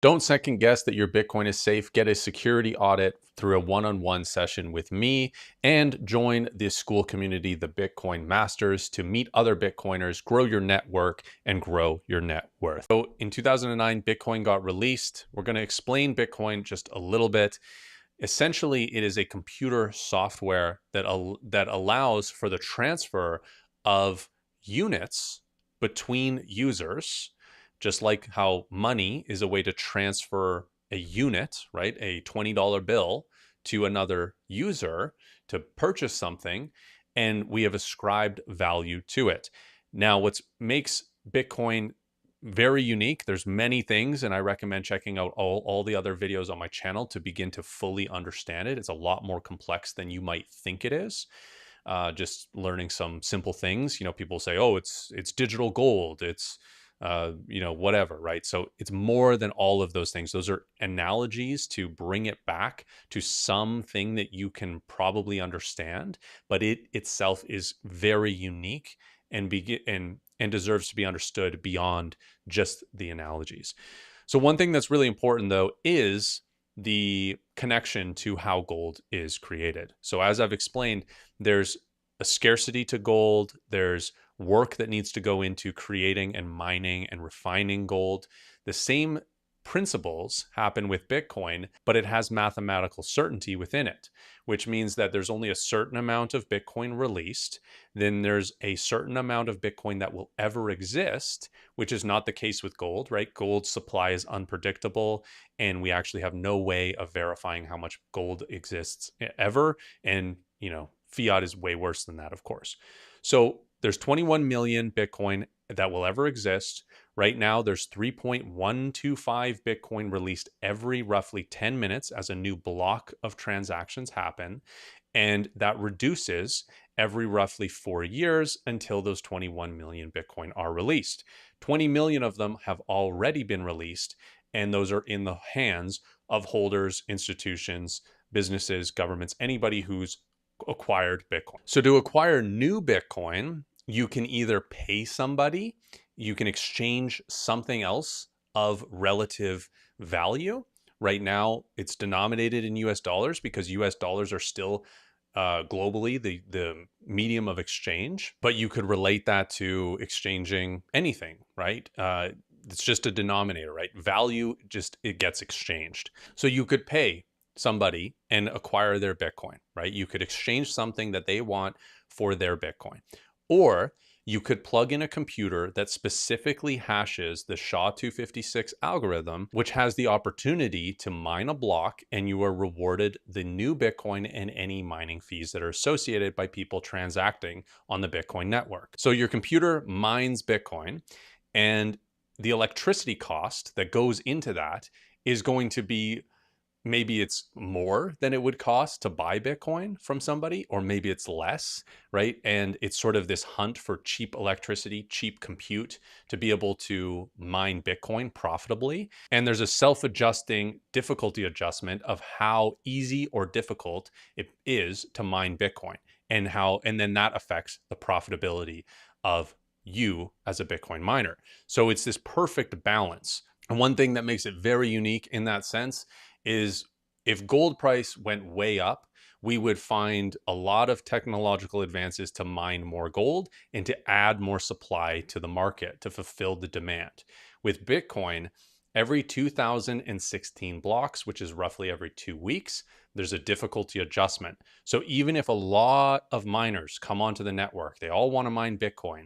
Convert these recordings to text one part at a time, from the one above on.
Don't second guess that your Bitcoin is safe. Get a security audit through a one-on-one session with me and join the school community, the Bitcoin Masters, to meet other Bitcoiners, grow your network, and grow your net worth. So in 2009, Bitcoin got released. We're going to explain Bitcoin just a little bit. Essentially, it is a computer software that allows for the transfer of units between users, just like how money is a way to transfer a unit, right? A $20 bill to another user to purchase something, and we have ascribed value to it. Now, what makes Bitcoin very unique, there's many things, and I recommend checking out all the other videos on my channel to begin to fully understand it. It's a lot more complex than you might think it is. Just learning some simple things. People say, oh, it's digital gold, it's whatever, right? So it's more than all of those things. Those are analogies to bring it back to something that you can probably understand, but it itself is very unique and deserves to be understood beyond just the analogies. So one thing that's really important, though, is the connection to how gold is created. So as I've explained, there's a scarcity to gold. There's work that needs to go into creating and mining and refining gold. The same principles happen with Bitcoin, but it has mathematical certainty within it, which means that there's only a certain amount of Bitcoin released. Then there's a certain amount of Bitcoin that will ever exist, which is not the case with gold, right? Gold supply is unpredictable, and we actually have no way of verifying how much gold exists ever. And, fiat is way worse than that, of course. So there's 21 million Bitcoin that will ever exist. Right now, there's 3.125 Bitcoin released every roughly 10 minutes as a new block of transactions happen. And that reduces every roughly 4 years until those 21 million Bitcoin are released. 20 million of them have already been released, and those are in the hands of holders, institutions, businesses, governments, anybody who's acquired Bitcoin. So to acquire new Bitcoin, you can either pay somebody, you can exchange something else of relative value. Right now, it's denominated in US dollars because US dollars are still globally the medium of exchange, but you could relate that to exchanging anything, right? It's just a denominator, right? Value it gets exchanged. So you could pay somebody and acquire their Bitcoin, right? You could exchange something that they want for their Bitcoin. Or you could plug in a computer that specifically hashes the SHA-256 algorithm, which has the opportunity to mine a block, and you are rewarded the new Bitcoin and any mining fees that are associated by people transacting on the Bitcoin network. So your computer mines Bitcoin, and the electricity cost that goes into that is going to be, maybe it's more than it would cost to buy Bitcoin from somebody, or maybe it's less, right? And it's sort of this hunt for cheap electricity, cheap compute to be able to mine Bitcoin profitably. And there's a self-adjusting difficulty adjustment of how easy or difficult it is to mine Bitcoin, and then that affects the profitability of you as a Bitcoin miner. So it's this perfect balance. And one thing that makes it very unique in that sense is if gold price went way up, we would find a lot of technological advances to mine more gold and to add more supply to the market to fulfill the demand. With Bitcoin, every 2016 blocks, which is roughly every 2 weeks, there's a difficulty adjustment. So even if a lot of miners come onto the network, they all want to mine Bitcoin,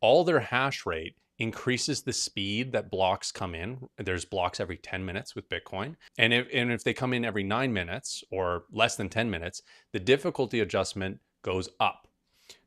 all their hash rate increases the speed that blocks come in. There's blocks every 10 minutes with Bitcoin. And if they come in every 9 minutes or less than 10 minutes, the difficulty adjustment goes up.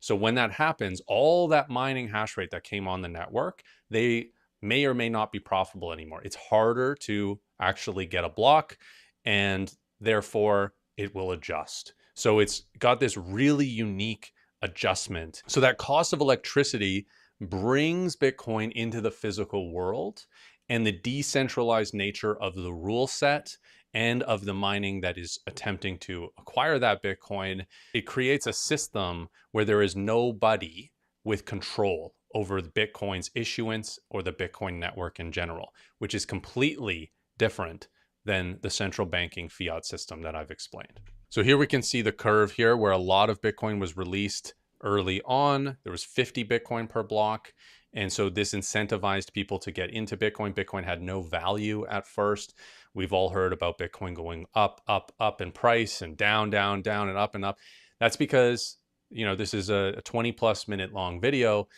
So when that happens, all that mining hash rate that came on the network, they may or may not be profitable anymore. It's harder to actually get a block, and therefore it will adjust. So it's got this really unique adjustment. So that cost of electricity brings Bitcoin into the physical world, and the decentralized nature of the rule set and of the mining that is attempting to acquire that Bitcoin, it creates a system where there is nobody with control over the Bitcoin's issuance or the Bitcoin network in general, which is completely different than the central banking fiat system that I've explained. So here we can see the curve here where a lot of Bitcoin was released early on. There was 50 Bitcoin per block. And so this incentivized people to get into Bitcoin. Bitcoin had no value at first. We've all heard about Bitcoin going up, up, up in price and down, down, down, and up and up. That's because, you know, this is a 20+ minute long video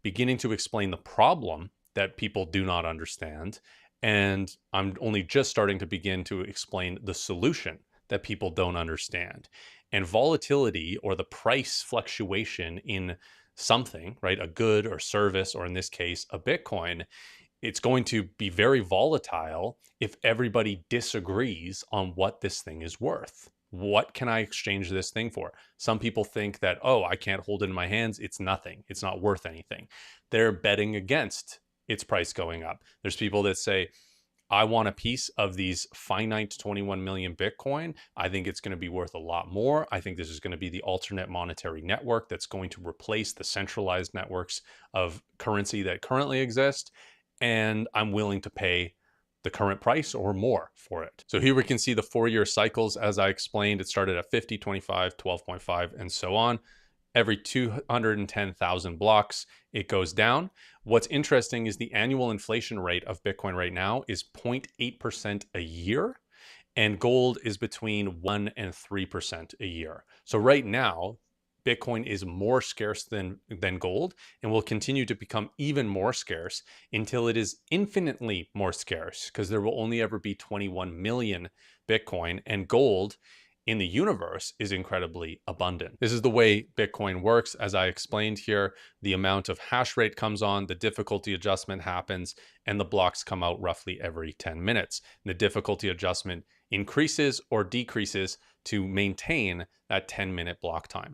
beginning to explain the problem that people do not understand. And I'm only just starting to begin to explain the solution that people don't understand. And volatility, or the price fluctuation in something, right, a good or service, or in this case, a Bitcoin, it's going to be very volatile if everybody disagrees on what this thing is worth. What can I exchange this thing for? Some people think that, oh, I can't hold it in my hands. It's nothing. It's not worth anything. They're betting against its price going up. There's people that say, I want a piece of these finite 21 million Bitcoin. I think it's going to be worth a lot more. I think this is going to be the alternate monetary network that's going to replace the centralized networks of currency that currently exist. And I'm willing to pay the current price or more for it. So here we can see the 4-year cycles. As I explained, it started at 50, 25, 12.5, and so on. Every 210,000 blocks, it goes down. What's interesting is the annual inflation rate of Bitcoin right now is 0.8% a year, and gold is between 1 and 3% a year. So right now, Bitcoin is more scarce than gold, and will continue to become even more scarce until it is infinitely more scarce, because there will only ever be 21 million Bitcoin, and gold in the universe is incredibly abundant. This is the way Bitcoin works. As I explained here, the amount of hash rate comes on, the difficulty adjustment happens, and the blocks come out roughly every 10 minutes. The difficulty adjustment increases or decreases to maintain that 10-minute block time.